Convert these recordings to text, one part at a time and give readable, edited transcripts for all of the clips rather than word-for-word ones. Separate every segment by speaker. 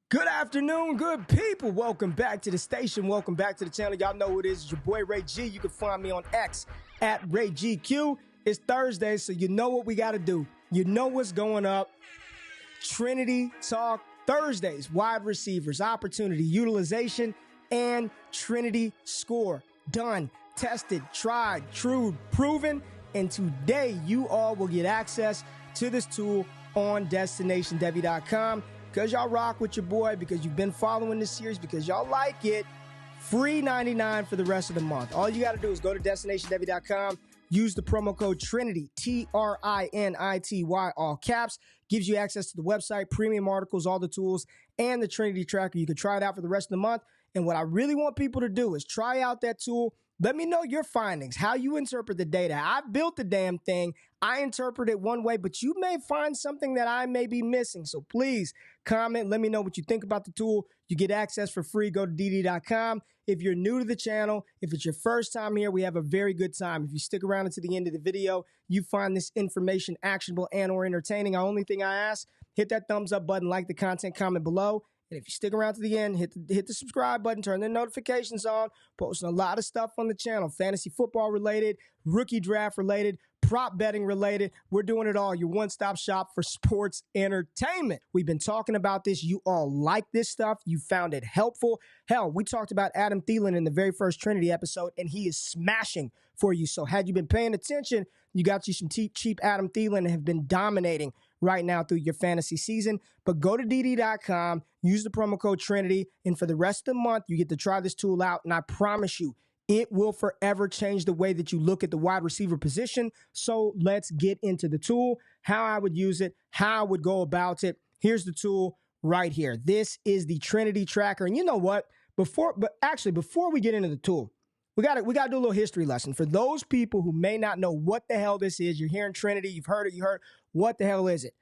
Speaker 1: Good afternoon, good people. Welcome back to the station. Welcome back to the channel. Y'all know who it is. It's your boy Ray G. You can find me on X at RayGQ. It's Thursday, so you know what we got to do. You know what's going up. Trinity Talk Thursdays. Wide receivers, opportunity, utilization, and Trinity Score. Done, tested, tried, true, proven. And today, you all will get access to this tool on DestinationDevy.com. Because y'all rock with your boy, because you've been following this series, because y'all like it, free $99 for the rest of the month. All you got to do is go to DestinationDevy.com, use the promo code Trinity, Trinity, all caps, gives you access to the website, premium articles, all the tools, and the Trinity Tracker. You can try it out for the rest of the month. And what I really want people to do is try out that tool. Let me know your findings, how you interpret the data. I built the damn thing. I interpret it one way, but you may find something that I may be missing. So please comment. Let me know what you think about the tool. You get access for free. Go to dd.com. If you're new to the channel, if it's your first time here, we have a very good time. If you stick around until the end of the video, you find this information actionable and or entertaining. The only thing I ask, hit that thumbs up button, like the content, comment below. And if you stick around to the end, hit the subscribe button, turn the notifications on, posting a lot of stuff on the channel, fantasy football related, rookie draft related, prop betting related. We're doing it all. Your one-stop shop for sports entertainment. We've been talking about this. You all like this stuff. You found it helpful. Hell, we talked about Adam Thielen in the very first Trinity episode, and he is smashing for you. So had you been paying attention, you got you some cheap Adam Thielen and have been dominating right now through your fantasy season. But go to dd.com, use the promo code Trinity, and for the rest of the month, you get to try this tool out, and I promise you, it will forever change the way that you look at the wide receiver position. So let's get into the tool, how I would use it, how I would go about it. Here's the tool right here. This is the Trinity Tracker. And you know what? Before we get into the tool, we got to do a little history lesson. For those people who may not know what the hell this is, you're hearing Trinity, you've heard it, what the hell is it?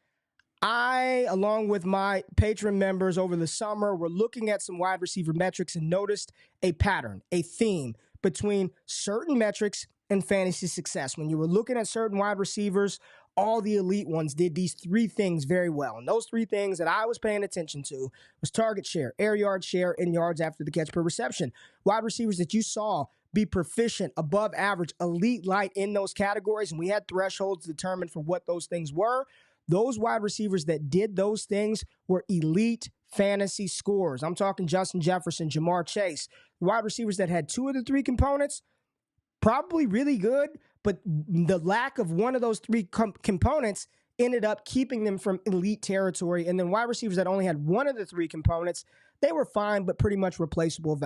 Speaker 1: I, along with my patron members over the summer, were looking at some wide receiver metrics and noticed a pattern, a theme between certain metrics and fantasy success. When you were looking at certain wide receivers, all the elite ones did these three things very well. And those three things that I was paying attention to was target share, air yard share, and yards after the catch per reception. Wide receivers that you saw be proficient, above average, elite light in those categories, and we had thresholds determined for what those things were. Those wide receivers that did those things were elite fantasy scorers. I'm talking Justin Jefferson, Jamar Chase. Wide receivers that had two of the three components, probably really good, but the lack of one of those three components ended up keeping them from elite territory. And then wide receivers that only had one of the three components, they were fine, but pretty much replaceable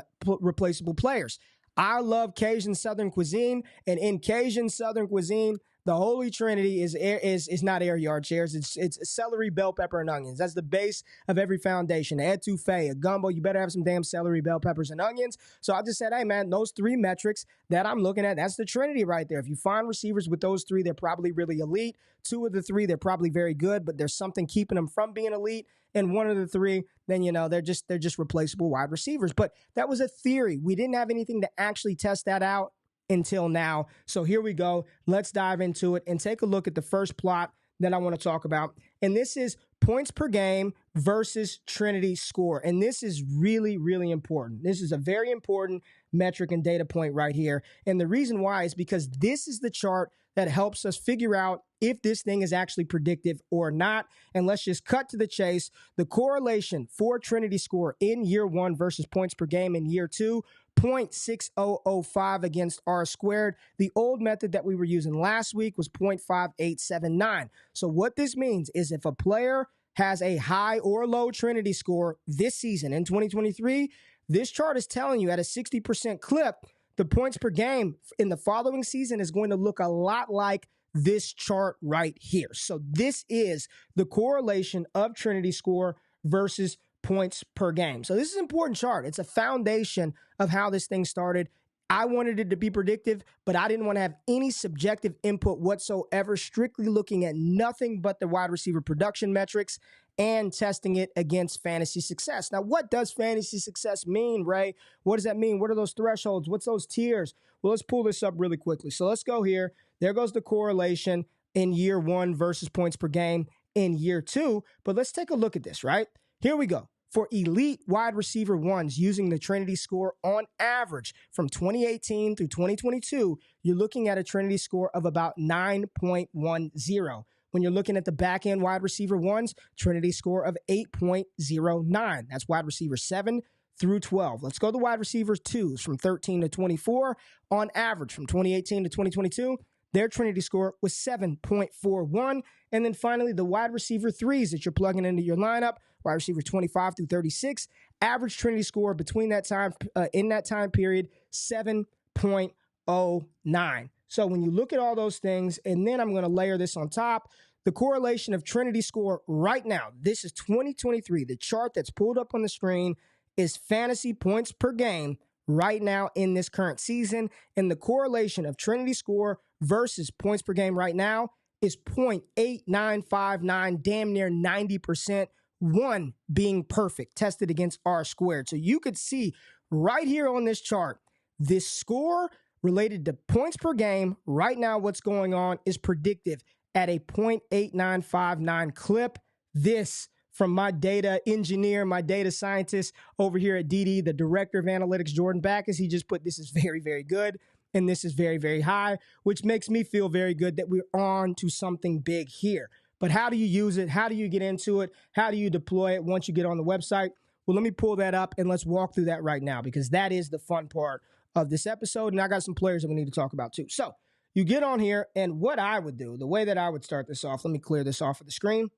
Speaker 1: players. I love Cajun Southern cuisine, and in Cajun Southern cuisine, the Holy Trinity is not air yard shares. It's celery, bell pepper, and onions. That's the base of every foundation. An etouffee, a gumbo, you better have some damn celery, bell peppers, and onions. So I just said, hey, man, those three metrics that I'm looking at, that's the Trinity right there. If you find receivers with those three, they're probably really elite. Two of the three, they're probably very good, but there's something keeping them from being elite. And one of the three, then, you know, they're just replaceable wide receivers. But that was a theory. We didn't have anything to actually test that out until now. So here we go. Let's dive into it and take a look at the first plot that I want to talk about. And this is points per game versus Trinity Score. And this is really, really important. This is a very important metric and data point right here. And the reason why is because this is the chart that helps us figure out if this thing is actually predictive or not. And let's just cut to the chase. The correlation for Trinity Score in year one versus points per game in year two, 0.6005 against R squared. The old method that we were using last week was 0.5879. So what this means is if a player has a high or low Trinity Score this season in 2023, this chart is telling you at a 60% clip, the points per game in the following season is going to look a lot like this chart right here. So this is the correlation of Trinity Score versus points per game. So this is an important chart. It's a foundation of how this thing started. I wanted it to be predictive, but I didn't want to have any subjective input whatsoever, strictly looking at nothing but the wide receiver production metrics and testing it against fantasy success. Now, what does fantasy success mean, Ray? What does that mean? What are those thresholds? What's those tiers? Well, let's pull this up really quickly. So let's go here. There goes the correlation in year one versus points per game in year two. But let's take a look at this, right? Here we go. for elite wide receiver ones using the Trinity Score on average from 2018 through 2022, you're looking at a Trinity Score of about 9.10. When you're looking at the back end wide receiver ones, Trinity Score of 8.09. That's wide receiver 7 through 12. Let's go to wide receivers 2s from 13 to 24. On average, from 2018 to 2022, their Trinity Score was 7.41. And then finally, the wide receiver 3s that you're plugging into your lineup, wide receiver 25 through 36, average Trinity Score between that time in that time period, 7.09. So when you look at all those things, and then I'm going to layer this on top, the correlation of Trinity Score right now, this is 2023. The chart that's pulled up on the screen is fantasy points per game right now in this current season. And the correlation of Trinity Score versus points per game right now is 0.8959, damn near 90%, one being perfect, tested against R squared. So you could see right here on this chart, this score related to points per game right now, what's going on is predictive at a 0.8959 clip. This from my data engineer, my data scientist over here at DD, the director of analytics, Jordan Backus, he just put this is very, very good. And this is very, very high, which makes me feel very good that we're on to something big here. But how do you use it? How do you get into it? How do you deploy it once you get on the website? Well, let me pull that up and let's walk through that right now, because that is the fun part of this episode. And I got some players that we need to talk about too. So you get on here, and what I would do, the way that I would start this off, let me clear this off of the screen,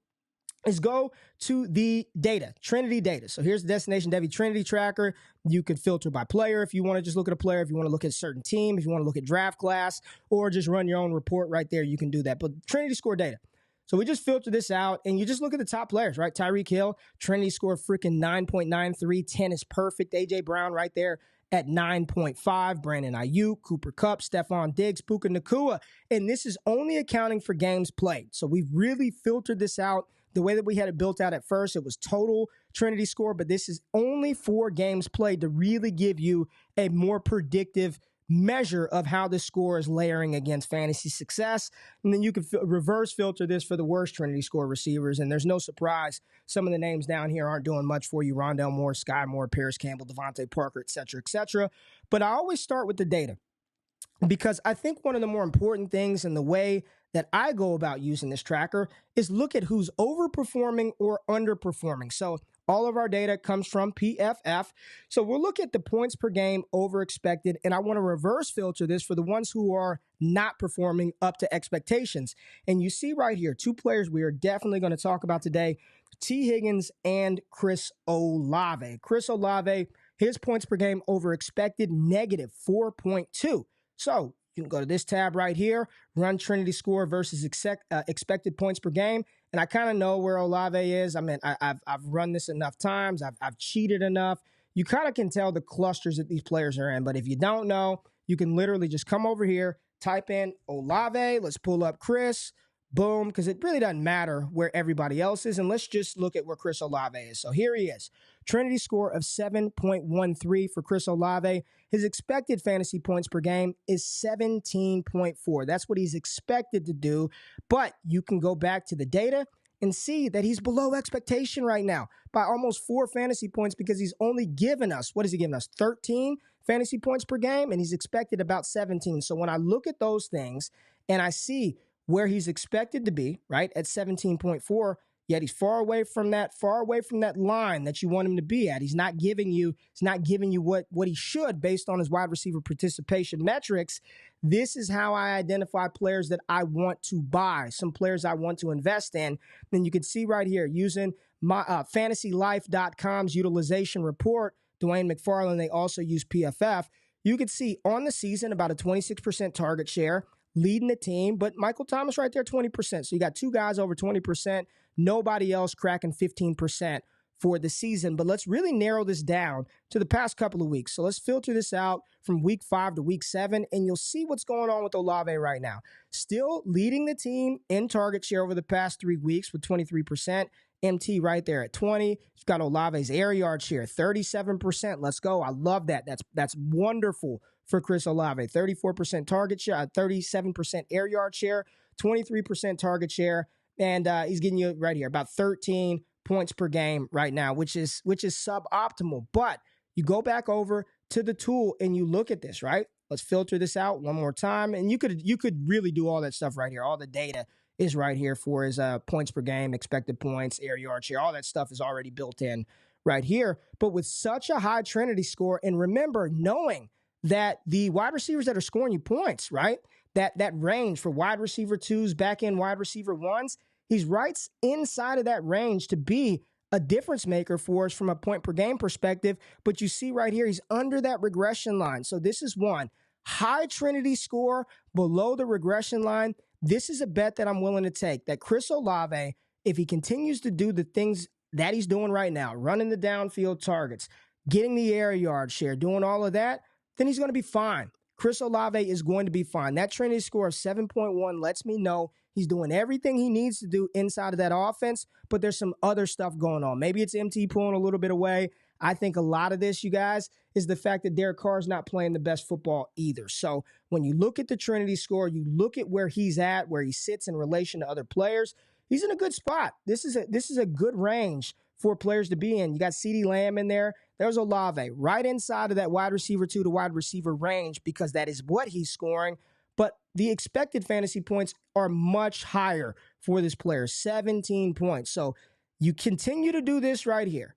Speaker 1: is go to the data, Trinity Data. So here's the Destination Devy Trinity Tracker. You could filter by player if you want to just look at a player, if you want to look at a certain team, if you want to look at draft class, or just run your own report right there, you can do that. But Trinity Score data. So we just filter this out, and you just look at the top players, right? Tyreek Hill, Trinity Score freaking 9.93, 10 is perfect. A.J. Brown right there at 9.5, Brandon Ayuk, Cooper Kupp, Stephon Diggs, Puka Nacua. And this is only accounting for games played. So we've really filtered this out. The way that we had it built out at first, it was total Trinity Score, but this is only 4 games played to really give you a more predictive measure of how this score is layering against fantasy success. And then you can reverse filter this for the worst Trinity Score receivers, and there's no surprise some of the names down here aren't doing much for you. Rondale Moore, Sky Moore, Paris Campbell, Devontae Parker, et cetera, et cetera. But I always start with the data, because I think one of the more important things in the way that I go about using this tracker is look at who's overperforming or underperforming. So all of our data comes from PFF. So we'll look at the points per game over expected, and I want to reverse filter this for the ones who are not performing up to expectations. And you see right here, 2 players we are definitely going to talk about today, T. Higgins and Chris Olave. Chris Olave, his points per game over expected, negative 4.2. So you can go to this tab right here, run Trinity Score versus expected points per game. And I kind of know where Olave is. I mean, I've run this enough times. I've cheated enough. You kind of can tell the clusters that these players are in. But if you don't know, you can literally just come over here, type in Olave. Let's pull up Chris. Boom, because it really doesn't matter where everybody else is. And let's just look at where Chris Olave is. So here he is. Trinity Score of 7.13 for Chris Olave. His expected fantasy points per game is 17.4. That's what he's expected to do. But you can go back to the data and see that he's below expectation right now by almost 4 fantasy points, because he's only given us, what has he given us? 13 fantasy points per game, and he's expected about 17. So when I look at those things and I see where he's expected to be, right, at 17.4, yet he's far away from that line that you want him to be at. He's not giving you what he should based on his wide receiver participation metrics. This is how I identify players that I want to buy, some players I want to invest in. Then you can see right here, using my fantasylife.com's utilization report, Dwayne McFarland, they also use PFF. You could see on the season about a 26% target share, leading the team, but Michael Thomas right there, 20%. So you got 2 guys over 20%, nobody else cracking 15% for the season. But let's really narrow this down to the past couple of weeks. So let's filter this out from week 5 to week 7, and you'll see what's going on with Olave right now. Still leading the team in target share over the past 3 weeks with 23%. MT right there at 20. You've got Olave's air yard share, 37%. Let's go. I love that. That's wonderful for Chris Olave. 34% target share, 37% air yard share, 23% target share, and he's getting you right here about 13 points per game right now, which is suboptimal. But you go back over to the tool and you look at this, right? Let's filter this out one more time. And you could really do all that stuff right here. All the data is right here for his points per game, expected points, air yard share. All that stuff is already built in right here. But with such a high Trinity score, and remember, knowing that the wide receivers that are scoring you points, right? That range for wide receiver 2s, back end wide receiver 1s, he's right inside of that range to be a difference maker for us from a point per game perspective. But you see right here, he's under that regression line. So this is one high Trinity score below the regression line. This is a bet that I'm willing to take, that Chris Olave, if he continues to do the things that he's doing right now, running the downfield targets, getting the air yard share, doing all of that, then he's going to be fine. Chris Olave is going to be fine. That Trinity score of 7.1 lets me know he's doing everything he needs to do inside of that offense, but there's some other stuff going on. Maybe it's MT pulling a little bit away. I think a lot of this, you guys, is the fact that Derek Carr's not playing the best football either. So when you look at the Trinity score, you look at where he's at, where he sits in relation to other players, he's in a good spot. This is a good range for players to be in. You got CeeDee Lamb in there. There's Olave right inside of that wide receiver 2 to wide receiver range because that is what he's scoring. But the expected fantasy points are much higher for this player, 17 points. So you continue to do this right here.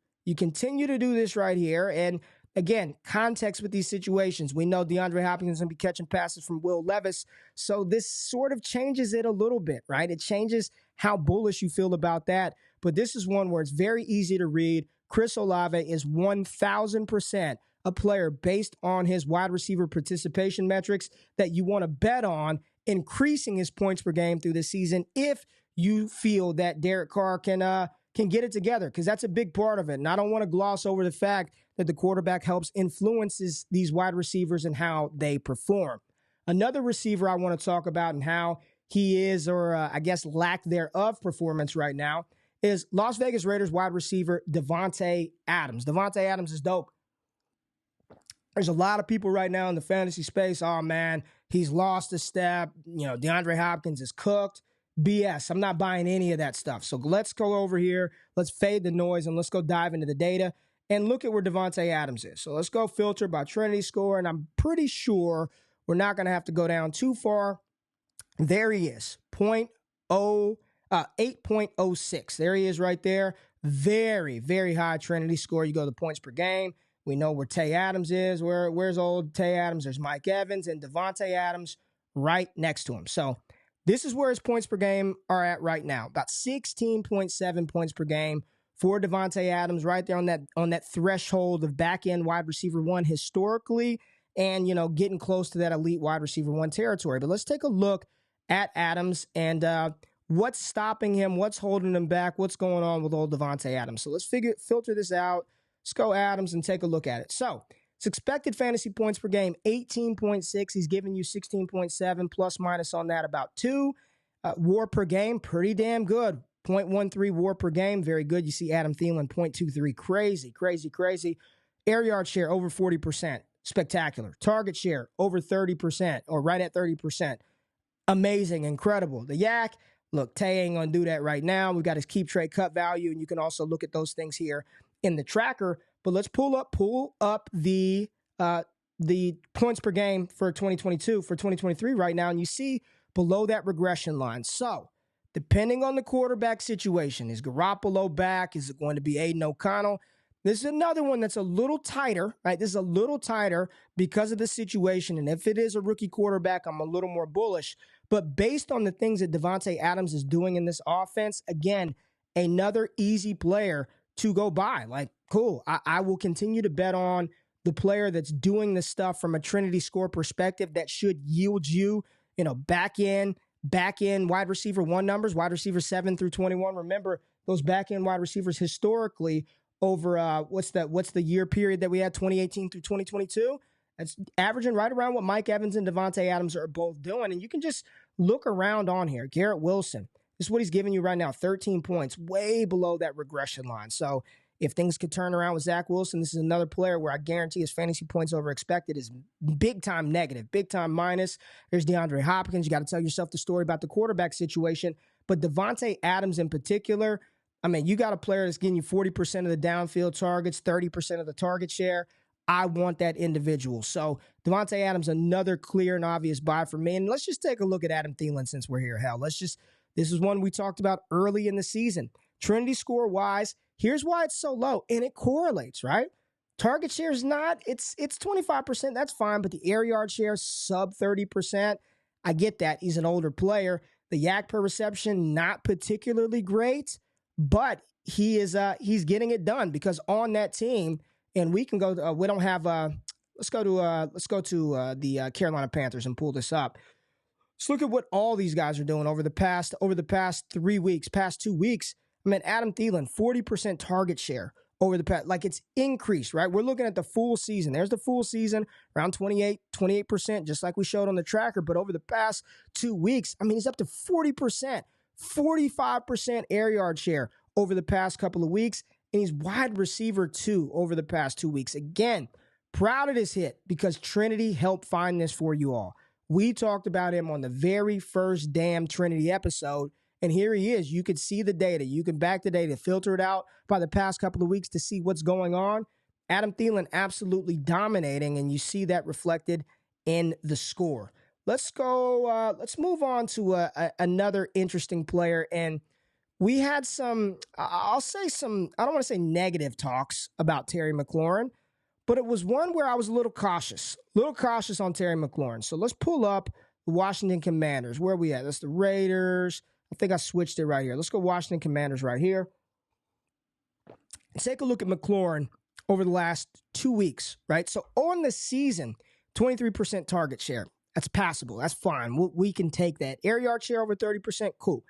Speaker 1: And again, context with these situations. We know DeAndre Hopkins is going to be catching passes from Will Levis. So this sort of changes it a little bit, right? It changes how bullish you feel about that. But this is one where it's very easy to read. Chris Olave is 1,000% a player based on his wide receiver participation metrics that you want to bet on increasing his points per game through the season if you feel that Derek Carr can get it together, because that's a big part of it. And I don't want to gloss over the fact that the quarterback helps influences these wide receivers and how they perform. Another receiver I want to talk about and how he is, or I guess lack thereof performance right now, is Las Vegas Raiders wide receiver Davante Adams. Davante Adams is dope. There's a lot of people right now in the fantasy space, oh man, he's lost a step. DeAndre Hopkins is cooked. BS. I'm not buying any of that stuff. So let's go over here. Let's fade the noise and let's go dive into the data and look at where Davante Adams is. So let's go filter by Trinity Score, and I'm pretty sure we're not going to have to go down too far. There he is, 8.06. There he is right there. Very, very high Trinity Score. You go to points per game. We know where Tay Adams is. Where's old Tay Adams? There's Mike Evans and Davante Adams right next to him. So this is where his points per game are at right now. About 16.7 points per game for Davante Adams, right there on that threshold of back-end wide receiver 1 historically, and getting close to that elite wide receiver 1 territory. But let's take a look at Adams and what's stopping him, what's holding him back, what's going on with old Davante Adams. So let's filter this out. Let's go Adams and take a look at it. So it's expected fantasy points per game, 18.6. He's giving you 16.7, plus minus on that about 2. WAR per game, pretty damn good. 0.13 WAR per game, very good. You see Adam Thielen, 0.23. Crazy. Air yard share, over 40%. Spectacular. Target share, over 30%, or right at 30%. Amazing, incredible. The yak, look, Tay ain't going to do that right now. We've got his keep trade cut value, and you can also look at those things here in the tracker. But let's pull up the points per game for 2022, for 2023 right now, and you see below that regression line. So depending on the quarterback situation, is Garoppolo back? Is it going to be Aiden O'Connell? This is another one that's a little tighter, right? This is a little tighter because of the situation. And if it is a rookie quarterback, I'm a little more bullish. But based on the things that Davante Adams is doing in this offense, again, another easy player to go by. Like, cool. I will continue to bet on the player that's doing the stuff from a Trinity Score perspective that should yield you, back end wide receiver 1 numbers, wide receiver 7 through 21. Remember, those back end wide receivers historically over what's the year period that we had, 2018 through 2022? That's averaging right around what Mike Evans and Davante Adams are both doing. And you can just look around on here. Garrett Wilson, this is what he's giving you right now, 13 points, way below that regression line. So if things could turn around with Zach Wilson, this is another player where I guarantee his fantasy points over expected is big time negative, big time minus. There's DeAndre Hopkins. You got to tell yourself the story about the quarterback situation. But Davante Adams in particular, I mean, you got a player that's getting you 40% of the downfield targets, 30% of the target share. I want that individual. So Davante Adams, another clear and obvious buy for me. And let's just take a look at Adam Thielen since we're here. Hell, this is one we talked about early in the season. Trinity Score wise, here's why it's so low. And it correlates, right? Target share is not, it's 25%. That's fine. But the air yard share is sub 30%. I get that. He's an older player. The yak per reception, not particularly great, but he's getting it done because on that team, and we can go. We don't have. Let's go to the Carolina Panthers and pull this up. Let's look at what all these guys are doing over the past 3 weeks, past 2 weeks. I mean, Adam Thielen, 40% target share over the past. Like it's increased, right? We're looking at the full season. There's the full season, around 28%, just like we showed on the tracker. But over the past 2 weeks, I mean, he's up to 40%, 45% air yard share over the past couple of weeks. And he's wide receiver 2 over the past 2 weeks. Again, proud of this hit because Trinity helped find this for you all. We talked about him on the very first damn Trinity episode, and here he is. You could see the data. You can back the data, filter it out by the past couple of weeks to see what's going on. Adam Thielen absolutely dominating, and you see that reflected in the score. Let's move on to another interesting player, and we had some, I don't want to say negative talks about Terry McLaurin, but it was one where I was a little cautious on Terry McLaurin. So let's pull up the Washington Commanders. Where are we at? That's the Raiders. I think I switched it right here. Let's go Washington Commanders right here. Take a look at McLaurin over the last 2 weeks, right? So on the season, 23% target share. That's passable. That's fine. We can take that. Air yard share over 30%. Cool.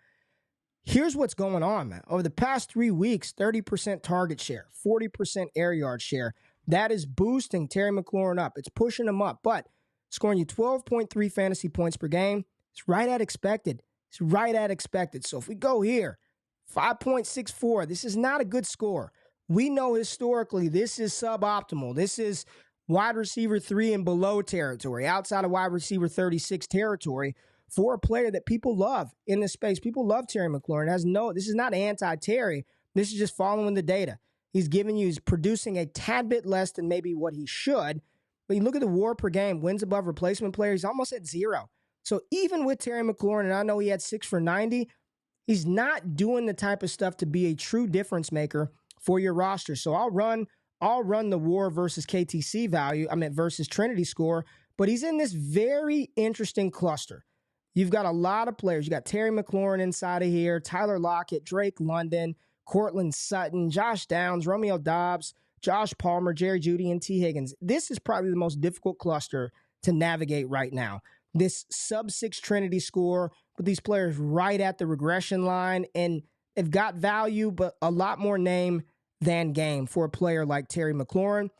Speaker 1: Here's what's going on, man. Over the past 3 weeks, 30% target share, 40% air yard share. That is boosting Terry McLaurin up. It's pushing him up, but scoring you 12.3 fantasy points per game. It's right at expected. So if we go here, 5.64, this is not a good score. We know historically this is suboptimal. This is wide receiver 3 and below territory, outside of wide receiver 36 territory. For a player that people love in this space. People love Terry McLaurin. This is not anti-Terry. This is just following the data. He's producing a tad bit less than maybe what he should. But you look at the WAR per game, wins above replacement player, he's almost at 0. So even with Terry McLaurin, and I know he had 6 for 90, he's not doing the type of stuff to be a true difference maker for your roster. So I'll run the WAR versus KTC value, versus Trinity Score, but he's in this very interesting cluster. You've got a lot of players. You got Terry McLaurin inside of here, Tyler Lockett, Drake London, Cortland Sutton, Josh Downs, Romeo Doubs, Josh Palmer, Jerry Jeudy, and T. Higgins. This is probably the most difficult cluster to navigate right now. This sub-6 Trinity Score with these players right at the regression line, and they've got value, but a lot more name than game for a player like Terry McLaurin.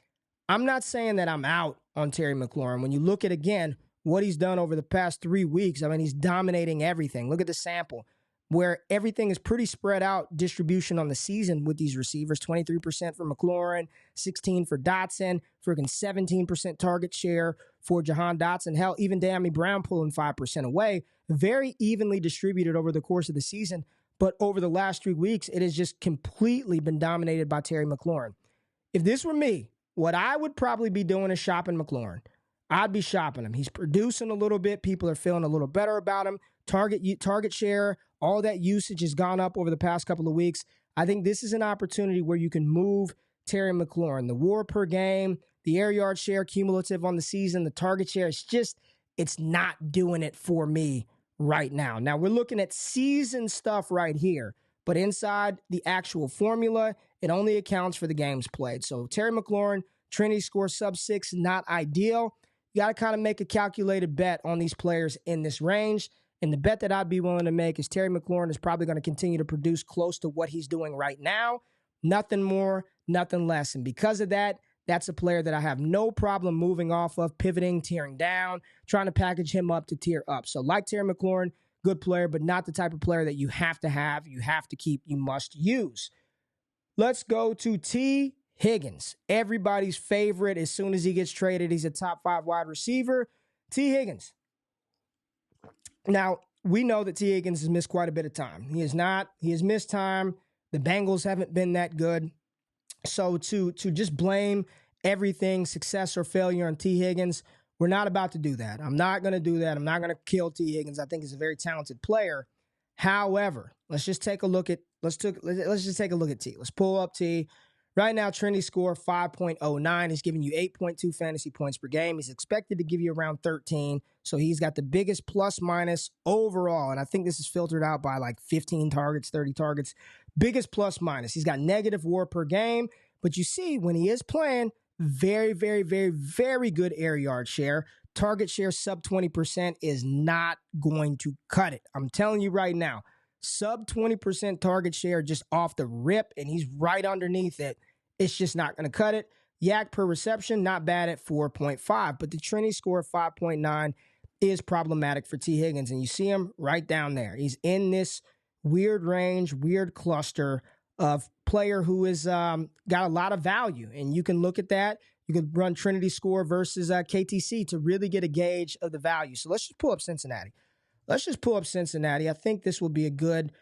Speaker 1: I'm not saying that I'm out on Terry McLaurin. When you look at, again, what he's done over the past 3 weeks, he's dominating everything. Look at the sample where everything is pretty spread out distribution on the season with these receivers. 23% for McLaurin, 16% for Dotson, freaking 17% target share for Jahan Dotson. Hell, even Dammy Brown pulling 5% away. Very evenly distributed over the course of the season. But over the last 3 weeks, it has just completely been dominated by Terry McLaurin. If this were me, what I would probably be doing is shopping McLaurin. I'd be shopping him. He's producing a little bit. People are feeling a little better about him. Target share, all that usage has gone up over the past couple of weeks. I think this is an opportunity where you can move Terry McLaurin. The WAR per game, the air yard share cumulative on the season, the target share, it's not doing it for me right now. Now, we're looking at season stuff right here, but inside the actual formula, it only accounts for the games played. So Terry McLaurin, Trinity Score sub-6, not ideal. You got to kind of make a calculated bet on these players in this range. And the bet that I'd be willing to make is Terry McLaurin is probably going to continue to produce close to what he's doing right now. Nothing more, nothing less. And because of that, that's a player that I have no problem moving off of, pivoting, tearing down, trying to package him up to tier up. So like Terry McLaurin, good player, but not the type of player that you have to have, you have to keep, you must use. Let's go to T. Higgins, everybody's favorite. As soon as he gets traded, he's a top 5 wide receiver. T. Higgins. Now, we know that T. Higgins has missed quite a bit of time. He has missed time The Bengals haven't been that good. So to just blame everything, success or failure, on T. Higgins, we're not about to do that. I'm not going to do that. I'm not going to kill T. Higgins. I think he's a very talented player. However, let's just take a look at T. Let's pull up T. Right now, Trinity Score 5.09. He's giving you 8.2 fantasy points per game. He's expected to give you around 13. So he's got the biggest plus minus overall. And I think this is filtered out by like 15 targets, 30 targets. Biggest plus minus. He's got negative WAR per game. But you see, when he is playing, very, very, very, very good air yard share. Target share sub 20% is not going to cut it. I'm telling you right now, sub 20% target share just off the rip, and he's right underneath it. It's just not going to cut it. Yak per reception, not bad at 4.5, but the Trinity Score of 5.9 is problematic for T. Higgins, and you see him right down there. He's in this weird range, weird cluster of player who is got a lot of value, and you can look at that. You can run Trinity Score versus KTC to really get a gauge of the value. So let's just pull up Cincinnati. I think this will be a good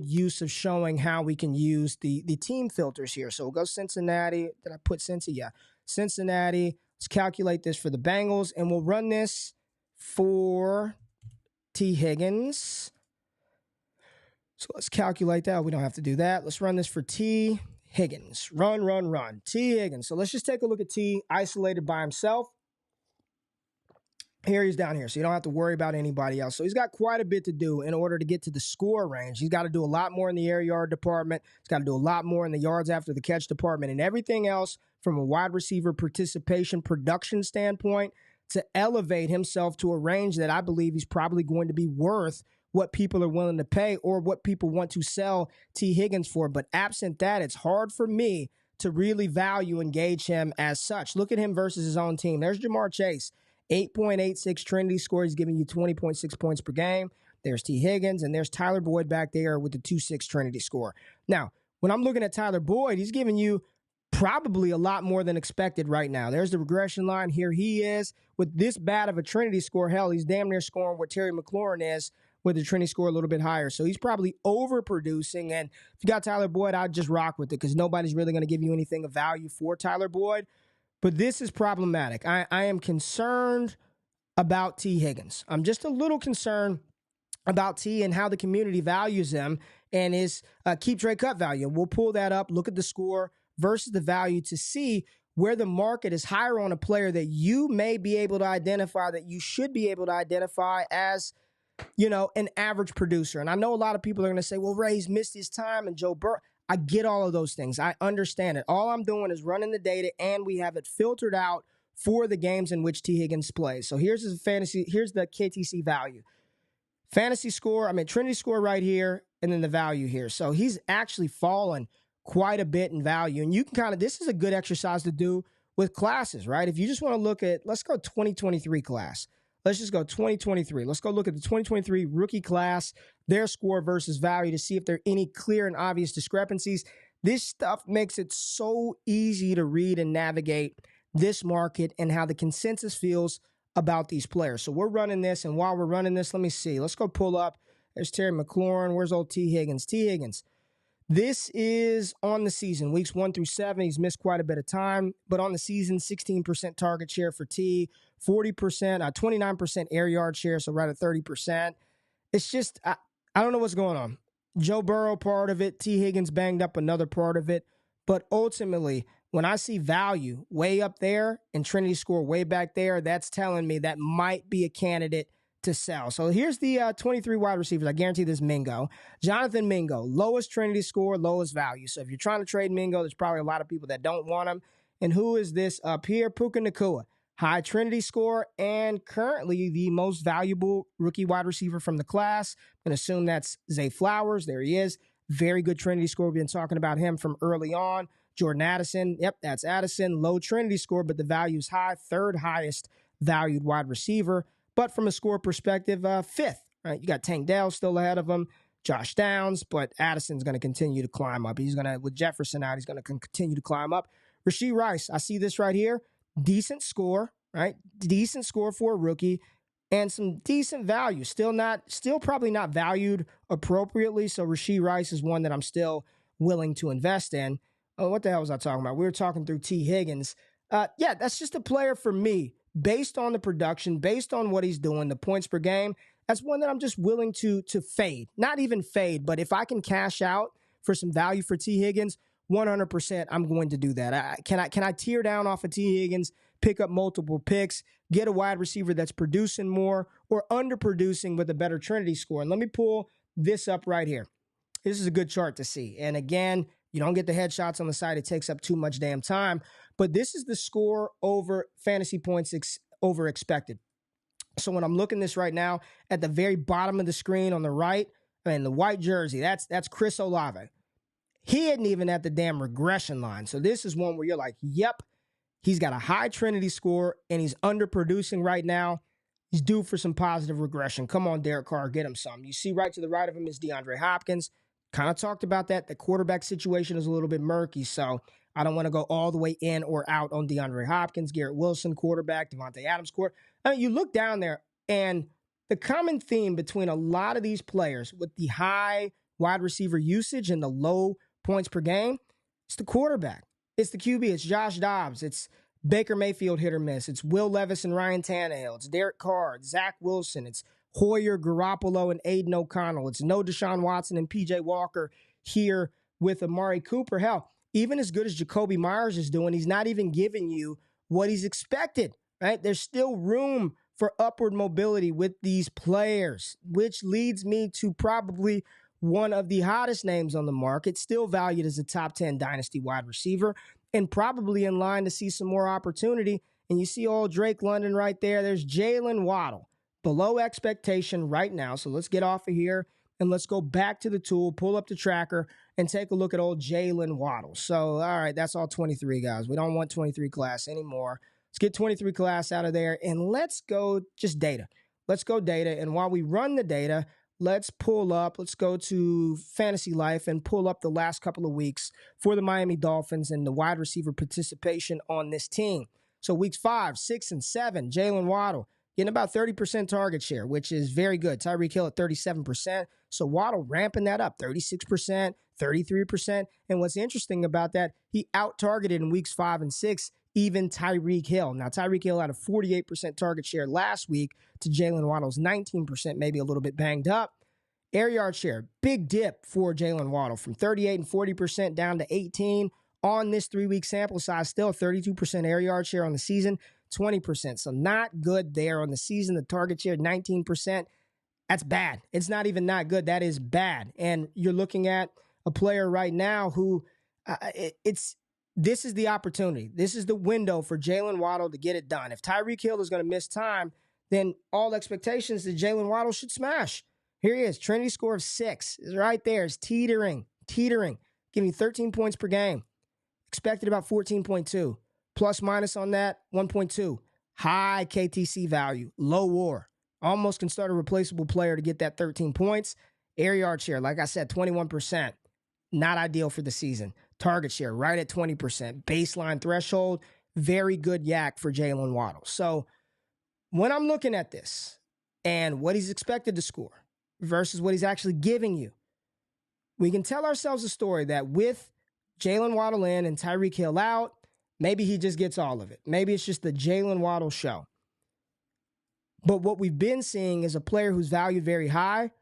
Speaker 1: use of showing how we can use the team filters here. So we'll go Cincinnati. Did I put Cincy? Yeah. Cincinnati. Let's calculate this for the Bengals, and we'll run this for T. Higgins. So let's calculate that. We don't have to do that. Let's run this for T. Higgins. Run. T. Higgins. So let's just take a look at T isolated by himself. Here he's down here, so you don't have to worry about anybody else. So he's got quite a bit to do in order to get to the score range. He's got to do a lot more in the air yard department. He's got to do a lot more in the yards after the catch department, and everything else from a wide receiver participation production standpoint to elevate himself to a range that I believe he's probably going to be worth what people are willing to pay or what people want to sell T. Higgins for. But absent that, it's hard for me to really value and gauge him as such. Look at him versus his own team. There's Jamar Chase. 8.86 Trinity Score. He's giving you 20.6 points per game. There's T. Higgins, and there's Tyler Boyd back there with the 2.6 Trinity Score. Now, when I'm looking at Tyler Boyd, he's giving you probably a lot more than expected right now. There's the regression line. Here he is with this bad of a Trinity Score. Hell, he's damn near scoring what Terry McLaurin is with the Trinity Score a little bit higher. So he's probably overproducing. And if you got Tyler Boyd, I'd just rock with it because nobody's really going to give you anything of value for Tyler Boyd. But this is problematic. I am concerned about T. Higgins. I'm just a little concerned about T and how the community values him and his keep trade cut value. We'll pull that up, look at the score versus the value to see where the market is higher on a player that you may be able to identify, that you should be able to identify as, you know, an average producer. And I know a lot of people are going to say, well, Ray's missed his time and Joe Burrow. I get all of those things. I understand it. All I'm doing is running the data, and we have it filtered out for the games in which T. Higgins plays. So here's his fantasy. Here's the KTC value. Fantasy score, Trinity Score right here, and then the value here. So he's actually fallen quite a bit in value. And you can this is a good exercise to do with classes, right? If you just want to look at, let's go 2023 class. Let's just go 2023. Let's go look at the 2023 rookie class, their score versus value to see if there are any clear and obvious discrepancies. This stuff makes it so easy to read and navigate this market and how the consensus feels about these players. So we're running this, and while we're running this, let me see. Let's go pull up. There's Terry McLaurin. Where's old T. Higgins? T. Higgins. This is on the season, weeks 1 through 7. He's missed quite a bit of time, but on the season, 16% target share for T, 40%, 29% air yard share, so right at 30%. It's just, I don't know what's going on. Joe Burrow part of it, T. Higgins banged up another part of it, but ultimately, when I see value way up there and Trinity Score way back there, that's telling me that might be a candidate to sell. So here's the 23 wide receivers. I guarantee this Mingo. Jonathan Mingo, lowest Trinity Score, lowest value. So if you're trying to trade Mingo, there's probably a lot of people that don't want him. And who is this up here? Puka Nacua. High Trinity Score and currently the most valuable rookie wide receiver from the class. I'm going to assume that's Zay Flowers. There he is. Very good Trinity Score. We've been talking about him from early on. Jordan Addison. Yep, that's Addison. Low Trinity Score, but the value's high. Third highest valued wide receiver. But from a score perspective, fifth. Right? You got Tank Dell still ahead of him. Josh Downs, but Addison's going to continue to climb up. He's going to, with Jefferson out, he's going to continue to climb up. Rashee Rice, I see this right here. Decent score, right? Decent score for a rookie and some decent value. Still probably not valued appropriately. So Rashee Rice is one that I'm still willing to invest in. Oh, what the hell was I talking about? We were talking through T. Higgins. Yeah, that's just a player for me, based on the production, based on what he's doing, the points per game. That's one that I'm just willing to fade. Not even fade, but if I can cash out for some value for T. Higgins, 100% I'm going to do that. Can I tear down off of T. Higgins, pick up multiple picks, get a wide receiver that's producing more or underproducing with a better Trinity score? And let me pull this up right here. This is a good chart to see. And again, you don't get the headshots on the side. It takes up too much damn time. But this is the score over fantasy points over expected. So when I'm looking this right now, at the very bottom of the screen on the right, and the white jersey, that's Chris Olave. He isn't even at the damn regression line. So this is one where you're like, yep, he's got a high Trinity score, and he's underproducing right now. He's due for some positive regression. Come on, Derek Carr, get him some. You see right to the right of him is DeAndre Hopkins. Kind of talked about that. The quarterback situation is a little bit murky, so I don't want to go all the way in or out on DeAndre Hopkins, Garrett Wilson, quarterback, Davante Adams, quarterback. I mean, you look down there, and the common theme between a lot of these players with the high wide receiver usage and the low points per game, it's the quarterback. It's the QB. It's Josh Dobbs. It's Baker Mayfield hit or miss. It's Will Levis and Ryan Tannehill. It's Derek Carr. It's Zach Wilson. It's Hoyer, Garoppolo, and Aiden O'Connell. It's no Deshaun Watson and P.J. Walker here with Amari Cooper. Hell, even as good as Jacoby Myers is doing, he's not even giving you what he's expected, right? There's still room for upward mobility with these players, which leads me to probably one of the hottest names on the market, still valued as a top 10 dynasty wide receiver, and probably in line to see some more opportunity. And you see old Drake London right there. There's Jaylen Waddle, below expectation right now. So let's get off of here and let's go back to the tool, pull up the tracker, and take a look at old Jaylen Waddle. So, all right, that's all 23, guys. We don't want 23 class anymore. Let's get 23 class out of there, and let's go just data. Let's go data, and while we run the data, let's go to Fantasy Life and pull up the last couple of weeks for the Miami Dolphins and the wide receiver participation on this team. So weeks 5, 6, and 7, Jaylen Waddle getting about 30% target share, which is very good. Tyreek Hill at 37%. So Waddle ramping that up, 36%, 33%. And what's interesting about that, he out-targeted in weeks 5 and 6 even Tyreek Hill. Now, Tyreek Hill had a 48% target share last week to Jaylen Waddle's 19%, maybe a little bit banged up. Air yard share, big dip for Jaylen Waddle from 38 and 40% down to 18 on this 3-week sample size. Still 32% air yard share on the season, 20%. So not good there on the season. The target share, 19%. That's bad. It's not even not good. That is bad. And you're looking at a player right now who this is the opportunity. This is the window for Jaylen Waddle to get it done. If Tyreek Hill is going to miss time, then all expectations that Jaylen Waddle should smash. Here he is. Trinity score of 6 is right there. It's teetering. Giving you 13 points per game. Expected about 14.2. Plus minus on that, 1.2. High KTC value. Low WAR. Almost can start a replaceable player to get that 13 points. Air yard share, like I said, 21%. Not ideal for the season. Target share, right at 20%. Baseline threshold, very good yak for Jaylen Waddle. So when I'm looking at this and what he's expected to score versus what he's actually giving you, we can tell ourselves a story that with Jaylen Waddle in and Tyreek Hill out, maybe he just gets all of it. Maybe it's just the Jaylen Waddle show. But what we've been seeing is a player who's valued very high,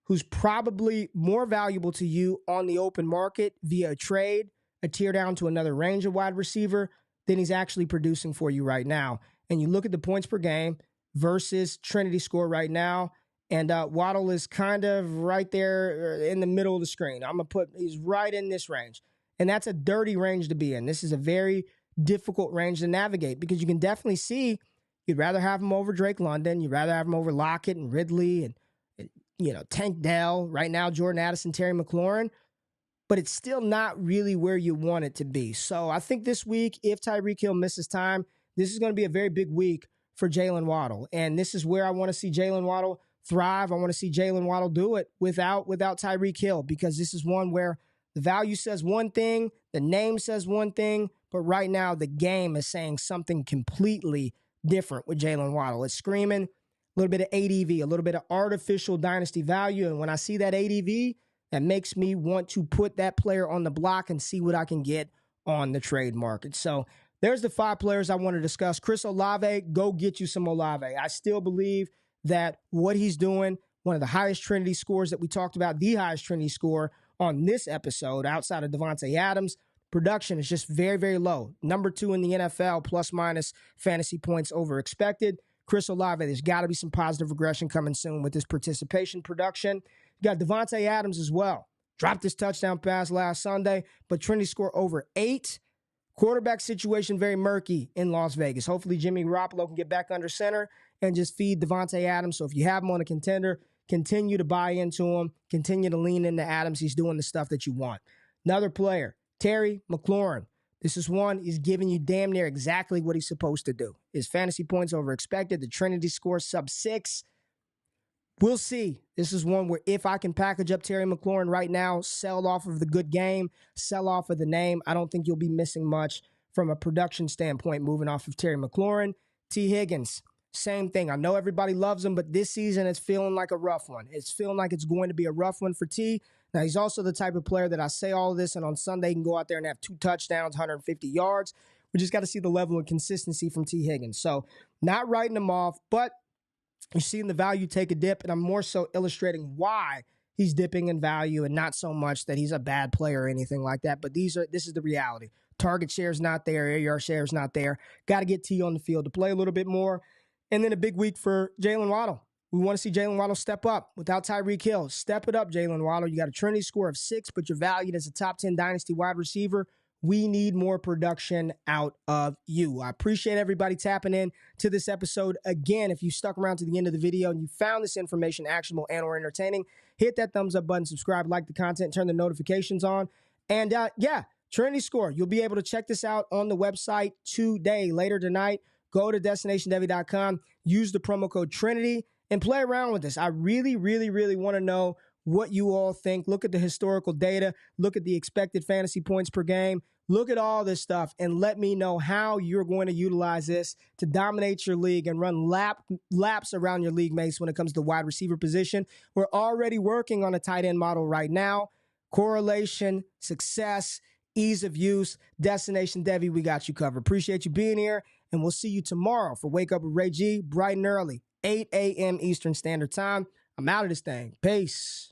Speaker 1: who's probably more valuable to you on the open market via a trade, a tear down to another range of wide receiver, than he's actually producing for you right now. And you look at the points per game versus Trinity score right now, and Waddle is kind of right there in the middle of the screen. He's right in this range. And that's a dirty range to be in. This is a very difficult range to navigate because you can definitely see you'd rather have him over Drake London. You'd rather have him over Lockett and Ridley and Tank Dell. Right now, Jordan Addison, Terry McLaurin. But it's still not really where you want it to be. So I think this week, if Tyreek Hill misses time, this is going to be a very big week for Jaylen Waddle. And this is where I want to see Jaylen Waddle thrive. I want to see Jaylen Waddle do it without Tyreek Hill, because this is one where the value says one thing, the name says one thing, but right now the game is saying something completely different with Jaylen Waddle. It's screaming a little bit of ADV, a little bit of artificial dynasty value. And when I see that ADV, that makes me want to put that player on the block and see what I can get on the trade market. So there's the 5 players I want to discuss. Chris Olave, go get you some Olave. I still believe that what he's doing, one of the highest Trinity scores that we talked about, the highest Trinity score on this episode outside of Davante Adams, production is just very, very low. Number 2 in the NFL, plus minus fantasy points over expected. Chris Olave, there's got to be some positive regression coming soon with his participation production. You got Davante Adams as well. Dropped his touchdown pass last Sunday, but Trinity score over 8. Quarterback situation very murky in Las Vegas. Hopefully Jimmy Garoppolo can get back under center and just feed Davante Adams. So if you have him on a contender, continue to buy into him. Continue to lean into Adams. He's doing the stuff that you want. Another player, Terry McLaurin. This is one, he's giving you damn near exactly what he's supposed to do. His fantasy points over expected. The Trinity score sub 6. We'll see. This is one where if I can package up Terry McLaurin right now, sell off of the good game, sell off of the name, I don't think you'll be missing much from a production standpoint moving off of Terry McLaurin. T. Higgins, same thing. I know everybody loves him, but this season it's feeling like a rough one. It's feeling like it's going to be a rough one for T. Now, he's also the type of player that I say all of this, and on Sunday he can go out there and have 2 touchdowns, 150 yards. We just got to see the level of consistency from T. Higgins. So not writing him off, but you're seeing the value take a dip, and I'm more so illustrating why he's dipping in value and not so much that he's a bad player or anything like that. But this is the reality. Target share's not there. Air yard share's not there. Got to get T on the field to play a little bit more. And then a big week for Jaylen Waddle. We want to see Jaylen Waddle step up without Tyreek Hill. Step it up, Jaylen Waddle. You got a Trinity score of 6, but you're valued as a top 10 dynasty wide receiver. We need more production out of you. I appreciate everybody tapping in to this episode. Again, if you stuck around to the end of the video and you found this information actionable and or entertaining, hit that thumbs up button, subscribe, like the content, turn the notifications on. And Trinity Score. You'll be able to check this out on the website today, later tonight. Go to destinationdevy.com, use the promo code Trinity, and play around with this. I really, really, really want to know what you all think. Look at the historical data. Look at the expected fantasy points per game. Look at all this stuff and let me know how you're going to utilize this to dominate your league and run laps around your league mates when it comes to the wide receiver position. We're already working on a tight end model right now. Correlation, success, ease of use, Destination Devy, we got you covered. Appreciate you being here, and we'll see you tomorrow for Wake Up with Ray G, bright and early, 8 a.m. Eastern Standard Time. I'm out of this thing. Peace.